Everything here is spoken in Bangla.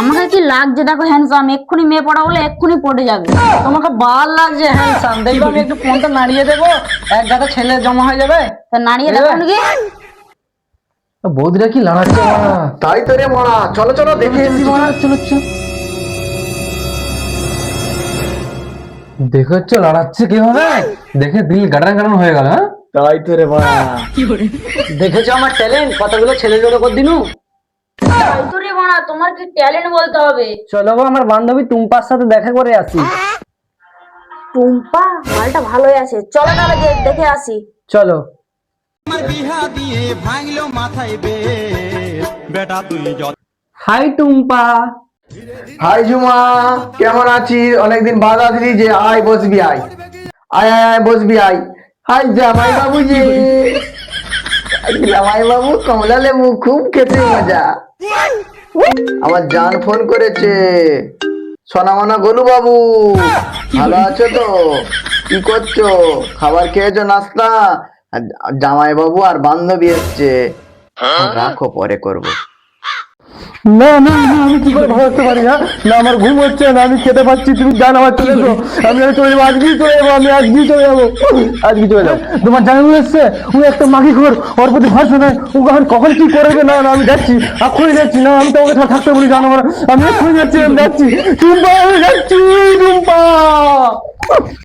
আমাকে কি লাগছে দেখো হ্যান্ডসাম, এক্ষুনি মেয়ে পড়া বলে এক্ষুনি পড়ে যাবে। তোমাকে বাল লাগছে হ্যান্ডসাম, দেখবে আমি একটু ফোনটা নাড়িয়ে দেবো, এক গাদা ছেলে জমা হয়ে যাবে। তা নাড়িয়ে দেখো নাকি। বৌদিরা কি লাগাচ্ছে মারা? তাই তো রে মারা, চলো চলো দেখে এসি মারা। চলো চলো, দেখো লড়াচ্ছে কিভাবে, দেখে দিল গাড়ান গাড়ান হয়ে গেল। হ্যাঁ তাই তো রে মারা, দেখেছো আমার ট্যালেন্ট, কতগুলো ছেলে জোড়ো করে দিনু। তাই তো রে বাড়া, তোমার কি ট্যালেন্ট বলতে হবে। চলো গো, আমার বান্ধবী টুম্পার সাথে দেখা করে আসি। টুম্পা মালটা ভালোই আছে, চলো তাহলে দেখে আসি। চলো। হাই টুম্পা। হাই ঝুমা, কেমন আছিস? অনেকদিন বাদ আসলি যে, আয় বসবি, আয় আয় আয় আয় বসবি, আয়। হাই জামাই বাবু জি, জামাই বাবু কমলা লেবু খুব খেতে মজা। আমার জান ফোন করেছে। সোনামনা গোলু বাবু, ভালো আছো তো? কি করছো? খাবার খেয়েছো, নাস্তা? জামাই বাবু আর বান্ধবী এসছে, রাখো পরে করবো। না না না, আমি কি করে ভাবতে পারি? না না, আমার ঘুম হচ্ছে না, আমি খেতে পাচ্ছি, তুমি জান আমার চলে এসো। আমি চলে যাবো, আজকেই চলে যাবো, আমি আজকেই চলে যাবো, আজকেই চলে যাবো। তোমার জানানো এসছে, ও একটা মাগি খোর, ওর প্রতি ভরসা নাই, ও কখন কি করবে। না না, আমি যাচ্ছি, এক্ষুনি যাচ্ছি। না, আমি তোমাকে থাকতে বলি, জানো না, আমি এক্ষুনি যাচ্ছি, আমি যাচ্ছি টুম্পা, আমি যাচ্ছি টুম্পা।